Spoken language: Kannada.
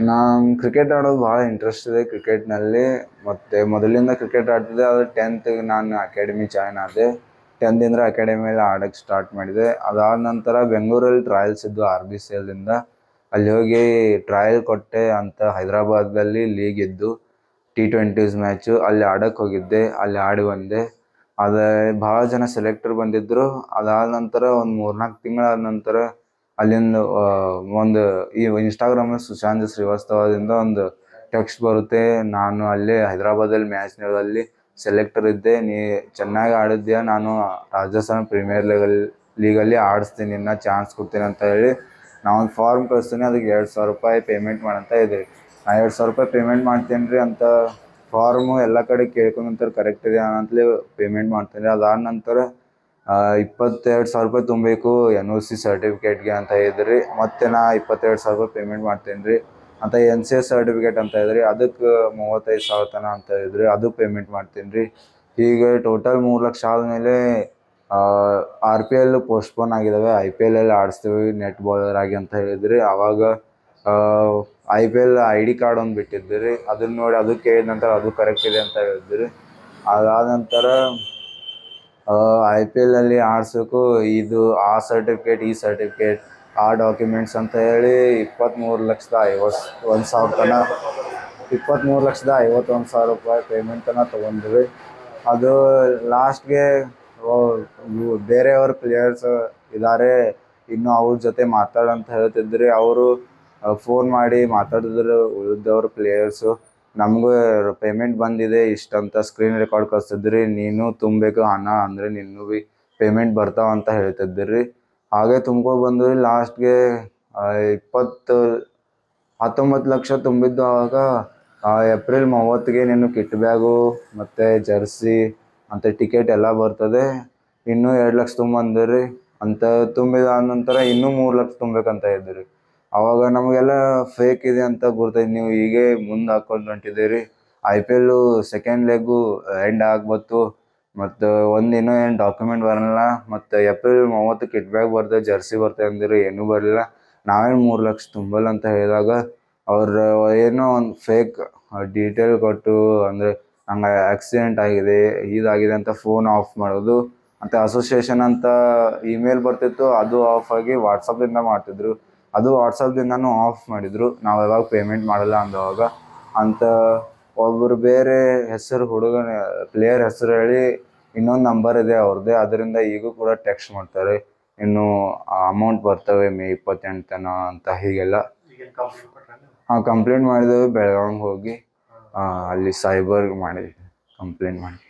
ನಾನು ಕ್ರಿಕೆಟ್ ಆಡೋದು ಭಾಳ ಇಂಟ್ರೆಸ್ಟ್ ಇದೆ ಕ್ರಿಕೆಟ್ನಲ್ಲಿ. ಮತ್ತು ಮೊದಲಿಂದ ಕ್ರಿಕೆಟ್ ಆಡ್ತಿದ್ದೆ. ಅದು 10th ನಾನು ಅಕಾಡೆಮಿ ಜಾಯ್ನ್ ಆದೆ. 10th ಅಕಾಡೆಮಿಯಲ್ಲಿ ಆಡೋಕ್ಕೆ ಸ್ಟಾರ್ಟ್ ಮಾಡಿದೆ. ಅದಾದ ನಂತರ ಬೆಂಗಳೂರಲ್ಲಿ ಟ್ರಯಲ್ಸ್ ಇದ್ದು RBCLದಿಂದ. ಅಲ್ಲಿ ಹೋಗಿ ಟ್ರಯಲ್ ಕೊಟ್ಟೆ. ಅಂತ ಹೈದರಾಬಾದಲ್ಲಿ ಲೀಗ್ ಇದ್ದು T20s ಮ್ಯಾಚು. ಅಲ್ಲಿ ಆಡೋಕ್ಕೆ ಹೋಗಿದ್ದೆ. ಅಲ್ಲಿ ಆಡಿ ಬಂದೆ. ಅದೇ ಭಾಳ ಜನ ಸೆಲೆಕ್ಟರ್ ಬಂದಿದ್ದರು. ಅದಾದ ನಂತರ ಒಂದು 3-4 ತಿಂಗಳಾದ ನಂತರ ಅಲ್ಲಿಂದ ಒಂದು ಈ ಇನ್ಸ್ಟಾಗ್ರಾಮಲ್ಲಿ ಸುಶಾಂತ್ ಶ್ರೀವಾಸ್ತವದಿಂದ ಒಂದು ಟೆಕ್ಸ್ಟ್ ಬರುತ್ತೆ. ನಾನು ಅಲ್ಲೇ ಹೈದರಾಬಾದಲ್ಲಿ ಮ್ಯಾಚ್ಗಳಲ್ಲಿ ಸೆಲೆಕ್ಟರ್ ಇದ್ದೆ. ನೀ ಚೆನ್ನಾಗಿ ಆಡಿದ್ಯಾ, ನಾನು ರಾಜಸ್ಥಾನ್ ಪ್ರೀಮಿಯರ್ ಲೀಗಲ್ಲಿ ಆಡಿಸ್ತೀನಿ, ನಿನ್ನ ಚಾನ್ಸ್ ಕೊಡ್ತೀನಿ ಅಂತ ಹೇಳಿ ನಾವೊಂದು ಫಾರ್ಮ್ ಕಳಿಸ್ತೀನಿ. ಅದಕ್ಕೆ $2,000 ಪೇಮೆಂಟ್ ಮಾಡಂತ ಇದ್ರಿ. ನಾ $2,000 ಪೇಮೆಂಟ್ ಮಾಡ್ತೀನಿ ರೀ ಅಂತ ಫಾರ್ಮು ಎಲ್ಲ ಕಡೆ ಕೇಳ್ಕೊಂಡ ನಂತರ ಕರೆಕ್ಟ್ ಇದೆ ಅಂತಲೇ ಪೇಮೆಂಟ್ ಮಾಡ್ತೀನಿ. ಅದಾದ ನಂತರ $22,000 ತುಂಬಬೇಕು NOC ಸರ್ಟಿಫಿಕೇಟ್ಗೆ ಅಂತ ಇದ್ರಿ. ಮತ್ತು ನಾ $22,000 ಪೇಮೆಂಟ್ ಮಾಡ್ತೀನಿ ರೀ ಅಂತ NCS ಸರ್ಟಿಫಿಕೇಟ್ ಅಂತ ಇದ್ರಿ. ಅದಕ್ಕೆ $35,000 ತನ ಅಂತ ಇದ್ರಿ. ಅದು ಪೇಮೆಂಟ್ ಮಾಡ್ತೀನಿ ರೀ. ಹೀಗೆ ಟೋಟಲ್ 3 ಲಕ್ಷ ಆದಮೇಲೆ RPL ಪೋಸ್ಟ್ಪೋನ್ ಆಗಿದ್ದಾವೆ. IPLಲ್ಲಿ ಆಡಿಸ್ತೀವಿ ನೆಟ್ ಬಾಲರ್ ಆಗಿ ಅಂತ ಹೇಳಿದ್ರಿ. ಆವಾಗ IPL ID ಕಾರ್ಡ್ ಒಂದು ಬಿಟ್ಟಿದ್ರಿ. ಅದನ್ನ ನೋಡಿ ಅದು ಕೇಳಿದ ನಂತರ ಅದು ಕರೆಕ್ಟ್ ಇದೆ ಅಂತ ಹೇಳಿದ್ರಿ. ಅದಾದ ನಂತರ IPLಲ್ಲಿ ಆಡಿಸೋಕ್ಕೂ ಇದು ಆ ಸರ್ಟಿಫಿಕೇಟ್ ಈ ಸರ್ಟಿಫಿಕೇಟ್ ಆ ಡಾಕ್ಯುಮೆಂಟ್ಸ್ ಅಂತ ಹೇಳಿ $23,51,000 ತನ $23,51,000 ಪೇಮೆಂಟ್ ತನಕ ತೊಗೊಂಡ್ರಿ. ಅದು ಲಾಸ್ಟ್ಗೆ ಬೇರೆಯವ್ರ ಪ್ಲೇಯರ್ಸ್ ಇದ್ದಾರೆ, ಇನ್ನೂ ಅವ್ರ ಜೊತೆ ಮಾತಾಡಂತ ಹೇಳ್ತಿದ್ರಿ. ಅವರು ಫೋನ್ ಮಾಡಿ ಮಾತಾಡಿದ್ರು ಉಳಿದವ್ರ ಪ್ಲೇಯರ್ಸು. ನಮಗೂ ಪೇಮೆಂಟ್ ಬಂದಿದೆ ಇಷ್ಟಂತ ಸ್ಕ್ರೀನ್ ರೆಕಾರ್ಡ್ ಕಳಿಸ್ತಿದ್ರಿ. ನೀನು ತುಂಬಬೇಕು ಹಣ, ಅಂದರೆ ನಿನ್ನೂ ಭೀ ಪೇಮೆಂಟ್ ಬರ್ತಾವಂತ ಹೇಳ್ತಿದ್ರಿ. ಹಾಗೆ ತುಂಬ್ಕೊಂಡು ಬಂದ್ರಿ. ಲಾಸ್ಟ್ಗೆ 19 ಲಕ್ಷ ತುಂಬಿದ್ದು. ಆವಾಗ ಏಪ್ರಿಲ್ 30ಗೆ ನೀನು ಕಿಟ್ ಬ್ಯಾಗು ಮತ್ತು ಜರ್ಸಿ ಅಂತ ಟಿಕೆಟ್ ಎಲ್ಲ ಬರ್ತದೆ. ಇನ್ನೂ 2 ಲಕ್ಷ ತುಂಬಂದಿರಿ ಅಂತ ತುಂಬಿದಾದ ನಂತರ ಇನ್ನೂ 3 ಲಕ್ಷ ತುಂಬಬೇಕಂತ ಇದ್ರಿ. ಆವಾಗ ನಮಗೆಲ್ಲ ಫೇಕ್ ಇದೆ ಅಂತ ಗೊತ್ತೈತೆ. ನೀವು ಹೀಗೆ ಮುಂದೆ ಹಾಕ್ಕೊಂಡು ಹೊಂಟಿದ್ದೀರಿ. IPL ಸೆಕೆಂಡ್ ಲೆಗ್ಗು ಎಂಡ್ ಆಗ್ಬತ್ತು ಮತ್ತು ಇನ್ನೂ ಏನು ಡಾಕ್ಯುಮೆಂಟ್ ಬರಲ್ಲ. ಮತ್ತು ಏಪ್ರಿಲ್ 30 ಕಿಟ್ ಬ್ಯಾಗ್ ಬರ್ತದೆ, ಜರ್ಸಿ ಬರ್ತದೆ ಅಂದಿರಿ. ಏನೂ ಬರಲಿಲ್ಲ. ನಾವೇನು 3 ಲಕ್ಷ ತುಂಬಲ್ಲ ಅಂತ ಹೇಳಿದಾಗ ಅವ್ರು ಏನೋ ಒಂದು ಫೇಕ್ ಡೀಟೇಲ್ ಕೊಟ್ಟು, ಅಂದರೆ ಹಂಗೆ ಆಕ್ಸಿಡೆಂಟ್ ಆಗಿದೆ ಇದಾಗಿದೆ ಅಂತ ಫೋನ್ ಆಫ್ ಮಾಡೋದು. ಮತ್ತು ಅಸೋಸಿಯೇಷನ್ ಅಂತ ಇಮೇಲ್ ಬರ್ತಿತ್ತು, ಅದು ಆಫ್ ಆಗಿ ವಾಟ್ಸಪ್ಪಿಂದ ಮಾಡ್ತಿದ್ರು. ಅದು ವಾಟ್ಸಪ್ದಿಂದನೂ ಆಫ್ ಮಾಡಿದರು. ನಾವು ಯಾವಾಗ ಪೇಮೆಂಟ್ ಮಾಡಲ್ಲ ಅಂದವಾಗ ಅಂತ ಒಬ್ಬರು ಬೇರೆ ಹೆಸರು ಪ್ಲೇಯರ್ ಹೆಸರು ಹೇಳಿ ಇನ್ನೊಂದು ನಂಬರ್ ಇದೆ ಅವ್ರದ್ದೇ. ಅದರಿಂದ ಈಗೂ ಕೂಡ ಟೆಕ್ಸ್ಟ್ ಮಾಡ್ತಾರೆ, ಇನ್ನು ಅಮೌಂಟ್ ಬರ್ತವೆ May 28 ತನ ಅಂತ ಹೀಗೆಲ್ಲ. ಕಂಪ್ಲೇಂಟ್ ಮಾಡಿದ್ದೇವೆ. ಬೆಳಗಾವಿಗೆ ಹೋಗಿ ಅಲ್ಲಿ ಸೈಬರ್ಗೆ ಮಾಡಿದ್ವಿ ಕಂಪ್ಲೇಂಟ್ ಮಾಡಿ.